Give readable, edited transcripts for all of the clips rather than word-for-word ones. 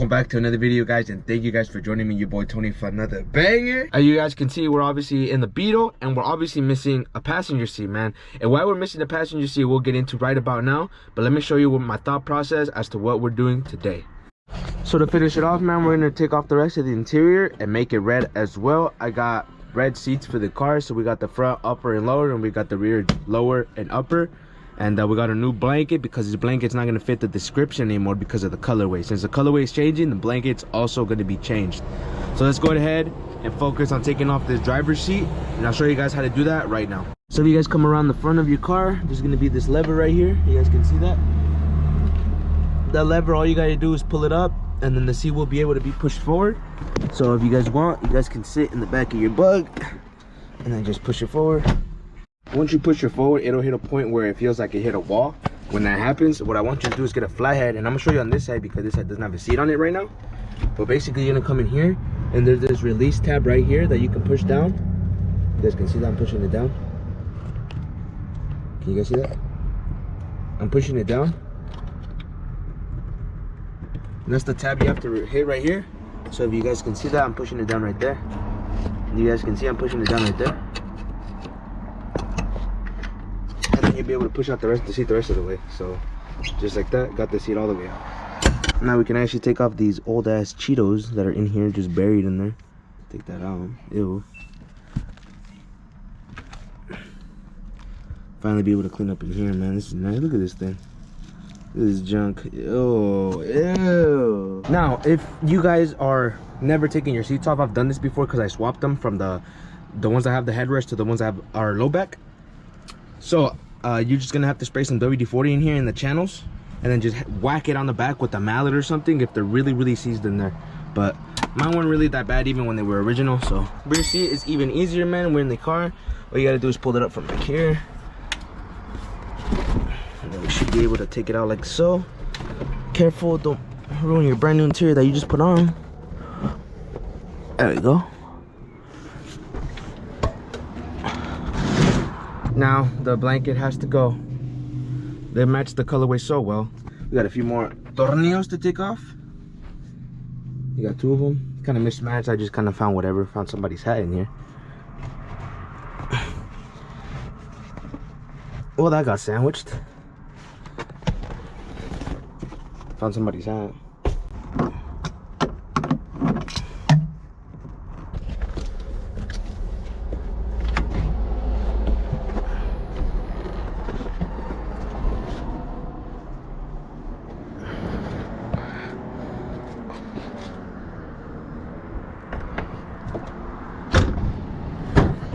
Welcome back to another video, guys, and thank you guys for joining me, your boy Tony, for another banger. As you guys can see, we're obviously in the Beetle, and we're obviously missing a passenger seat, man. And why we're missing the passenger seat, we'll get into right about now. But let me show you my thought process as to what we're doing today. So to finish it off, man, we're gonna take off the rest of the interior and make it red as well. I got red seats for the car, so we got the front upper and lower, and we got the rear lower and upper. And we got a new blanket because this blanket's not going to fit the description anymore because of the colorway. Since the colorway is changing, the blanket's also going to be changed. So let's go ahead and focus on taking off this driver's seat, and I'll show you guys how to do that right now. So if you guys come around the front of your car, there's going to be this lever right here. You guys can see that. That lever, all you got to do is pull it up, and then the seat will be able to be pushed forward. So if you guys want, you guys can sit in the back of your bug and then just push it forward. Once you push it forward, it'll hit a point where it feels like it hit a wall. When that happens, what I want you to do is get a flat head, and I'm gonna show you on this side because this side doesn't have a seat on it right now. But basically, you're gonna come in here, and there's this release tab right here that you can push down. You guys can see that I'm pushing it down. Can you guys see that? I'm pushing it down. And that's the tab you have to hit right here. So if you guys can see that, I'm pushing it down right there. You guys can see I'm pushing it down right there. You'll be able to push out the seat the rest of the way. So just like that, got the seat all the way out. Now we can actually take off these old ass Cheetos that are in here, just buried in there. Take that out. Ew. Finally be able to clean up in here, man. This is nice. Look at this thing. Look at this junk. Ew. Ew. Now if you guys are never taking your seats off, I've done this before because I swapped them from the ones that have the headrest to the ones that are low back. So you're just gonna have to spray some WD-40 in here in the channels, and then just whack it on the back with a mallet or something if they're really seized in there. But mine weren't really that bad even when they were original. So rear seat is even easier, man. We're in the car. All you gotta do is pull it up from back here, and then we should be able to take it out like so. Careful, don't ruin your brand new interior that you just put on. There we go. Now the blanket has to go. They match the colorway so well. We got a few more tornillos to take off. You got two of them. Kind of mismatched. I just kind of found whatever. Found somebody's hat in here. Well, that got sandwiched. Found somebody's hat.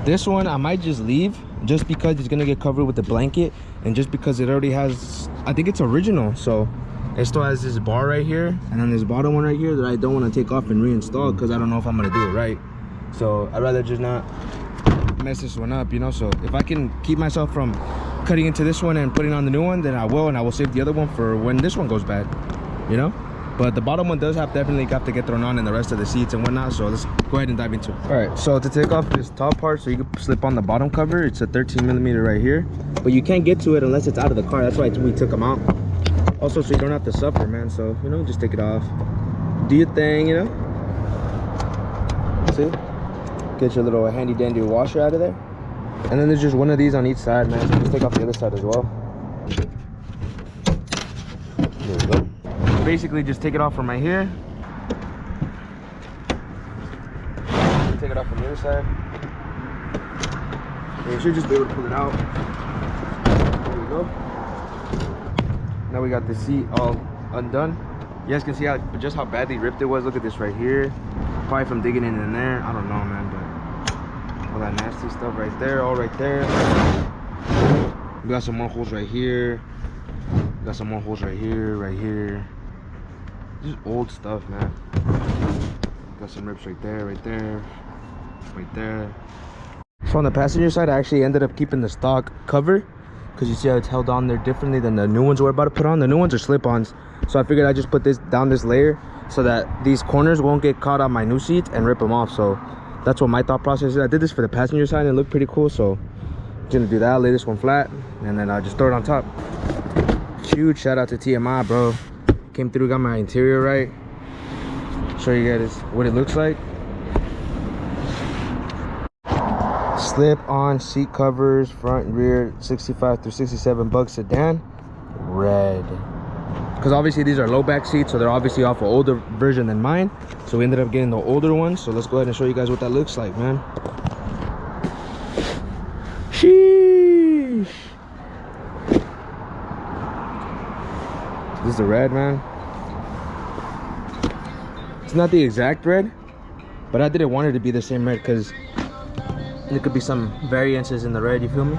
This one I might just leave just because it's gonna get covered with the blanket, and just because it already has, I think it's original, so it still has this bar right here and then this bottom one right here that I don't want to take off and reinstall because I don't know if I'm gonna do it right. So I'd rather just not mess this one up, you know. So if I can keep myself from cutting into this one and putting on the new one, then I will, and I will save the other one for when this one goes bad, you know. But the bottom one does definitely have to get thrown on, and the rest of the seats and whatnot. So let's go ahead and dive into it. All right, so to take off this top part so you can slip on the bottom cover, it's a 13mm right here, but you can't get to it unless it's out of the car. That's why we took them out. Also, so you don't have to suffer, man. So, you know, just take it off, do your thing, you know. See, get your little handy dandy washer out of there, and then there's just one of these on each side, man. So just take off the other side as well. There we go. Basically just take it off from right here, take it off from the other side, and you should just be able to pull it out. There we go. Now we got the seat all undone. You guys can see just how badly ripped it was. Look at this right here, probably from digging in there. I don't know, man, but all that nasty stuff right there, all right there. We got some more holes right here, got some more holes right here. Just old stuff, man. Got some rips right there, right there. So on the passenger side, I actually ended up keeping the stock cover because you see how it's held on there differently than the new ones we're about to put on. The new ones are slip-ons, so I figured I'd just put this down this layer so that these corners won't get caught on my new seats and rip them off. So that's what my thought process is. I did this for the passenger side and it looked pretty cool, so I'm gonna do that. Lay this one flat and then I'll just throw it on top. Huge shout out to TMI, bro. Came through, got my interior right. Show you guys what it looks like. Slip on seat covers, front and rear, 65 through 67 Bug sedan, red. Because obviously these are low back seats, so they're obviously off an older version than mine, so we ended up getting the older ones. So let's go ahead and show you guys what that looks like, man. Sheesh. This is the red, man. It's not the exact red, but I didn't want it to be the same red because there could be some variances in the red, you feel me?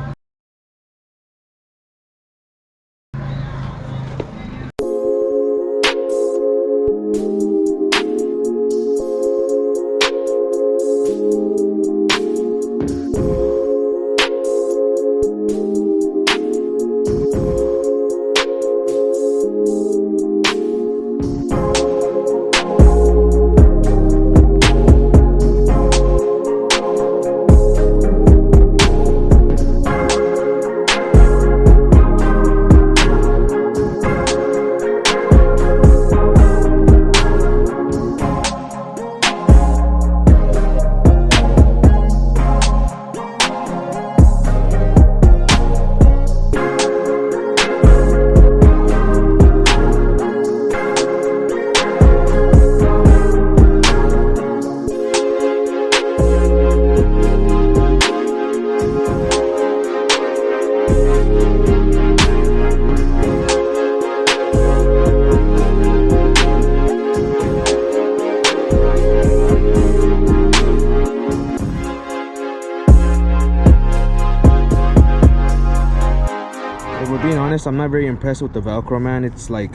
Being honest, I'm not very impressed with the Velcro, man. It's like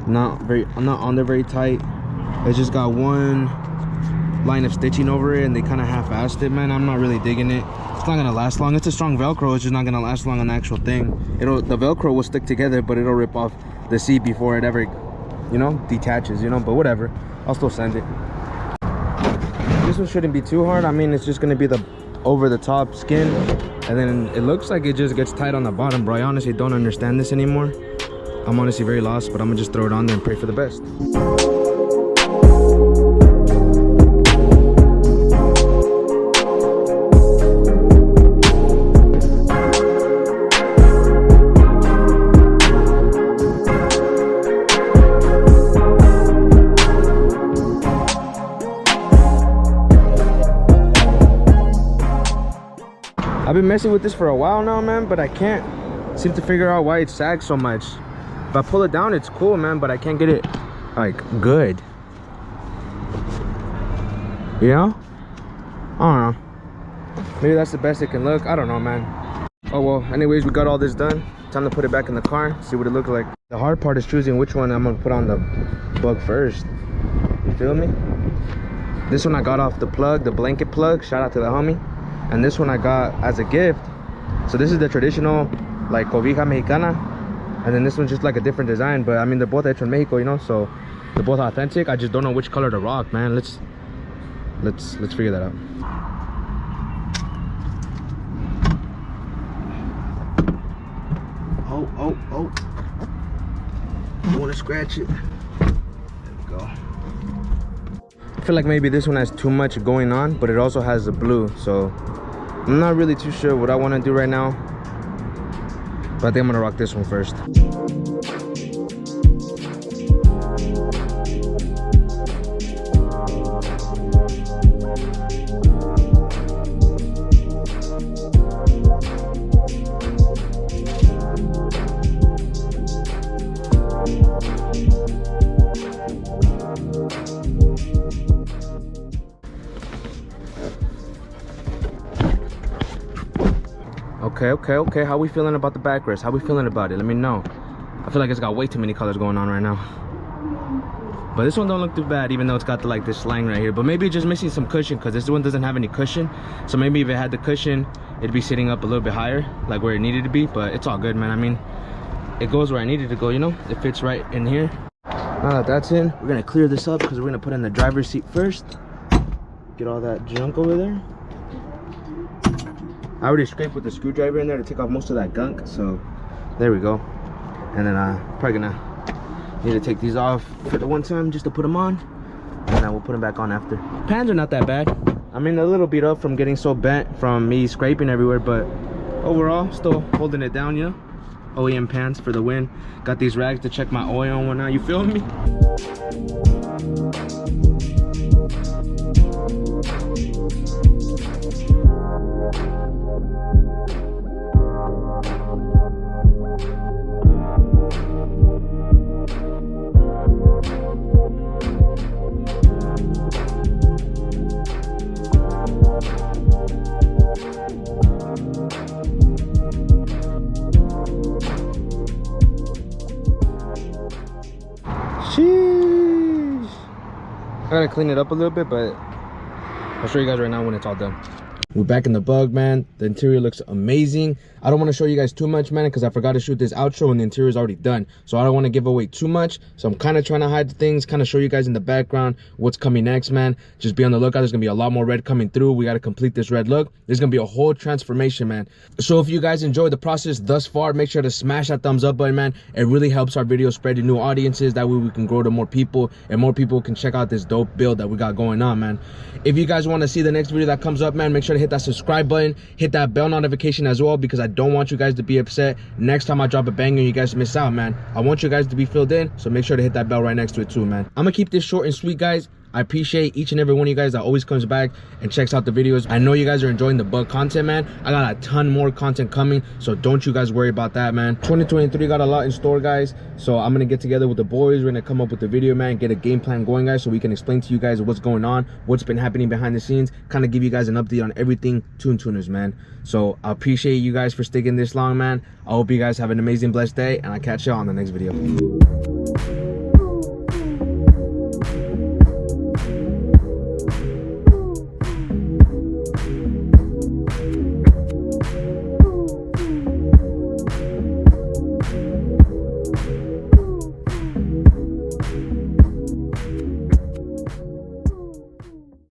not on there very tight. It's just got one line of stitching over it and they kind of half-assed it, man. I'm not really digging it. It's not gonna last long. It's a strong Velcro, it's just not gonna last long on the actual thing. The Velcro will stick together, but it'll rip off the seat before it ever, you know, detaches, you know. But whatever, I'll still send it. This one shouldn't be too hard. I mean, it's just gonna be the over the top skin, and then it looks like it just gets tight on the bottom, bro. I honestly don't understand this anymore. I'm honestly very lost, but I'm gonna just throw it on there and pray for the best. I've been messing with this for a while now, man, but I can't seem to figure out why it sags so much. If I pull it down, it's cool, man, but I can't get it like good. You know? I don't know. Maybe that's the best it can look. I don't know, man. Oh well, anyways, we got all this done. Time to put it back in the car, see what it looks like. The hard part is choosing which one I'm gonna put on the Bug first. You feel me? This one I got off the plug, the blanket plug. Shout out to the homie. And this one I got as a gift. So this is the traditional, like, cobija mexicana, and then this one's just like a different design. But I mean, they're both hecho in Mexico, you know, so they're both authentic. I just don't know which color to rock, man. Let's figure that out. Oh, I want to scratch it. There we go. I feel like maybe this one has too much going on, but it also has the blue, so I'm not really too sure what I want to do right now, but I think I'm gonna rock this one first. Okay, how we feeling about the backrest? How we feeling about it? Let me know. I feel like it's got way too many colors going on right now, but this one don't look too bad, even though it's got like this slang right here. But maybe it's just missing some cushion, because this one doesn't have any cushion. So maybe if it had the cushion, it'd be sitting up a little bit higher, like where it needed to be. But it's all good, man. I mean, it goes where I needed to go, you know. It fits right in here. Now that that's in, we're gonna clear this up, because we're gonna put in the driver's seat first. Get all that junk over there. I already scraped with the screwdriver in there to take off most of that gunk, so there we go. And then probably gonna need to take these off for the one time just to put them on. And and then we'll put them back on after. Pans are not that bad. I mean, a little beat up from getting so bent from me scraping everywhere, but overall, still holding it down, you know? OEM pans for the win. Got these rags to check my oil and whatnot, you feel me? Sheesh. I gotta clean it up a little bit, but I'll show you guys right now when it's all done. We're back in the bug, man. The interior looks amazing. I don't want to show you guys too much, man, because I forgot to shoot this outro and the interior is already done. So I don't want to give away too much. So I'm kind of trying to hide the things, kind of show you guys in the background what's coming next, man. Just be on the lookout. There's going to be a lot more red coming through. We got to complete this red look. There's going to be a whole transformation, man. So if you guys enjoyed the process thus far, make sure to smash that thumbs up button, man. It really helps our video spread to new audiences. That way we can grow to more people and more people can check out this dope build that we got going on, man. If you guys want to see the next video that comes up, man, make sure to hit that subscribe button, hit that bell notification as well, because I don't want you guys to be upset next time I drop a banger and you guys miss out, man. I want you guys to be filled in, so make sure to hit that bell right next to it too, man. I'm gonna keep this short and sweet, guys. I appreciate each and every one of you guys that always comes back and checks out the videos. I know you guys are enjoying the bug content, man. I got a ton more content coming, so don't you guys worry about that, man. 2023 got a lot in store, guys, so I'm gonna get together with the boys. We're gonna come up with the video, man, get a game plan going, guys, so we can explain to you guys what's going on, what's been happening behind the scenes, kind of give you guys an update on everything tuners, man. So I appreciate you guys for sticking this long, man. I hope you guys have an amazing, blessed day, and I'll catch y'all on the next video.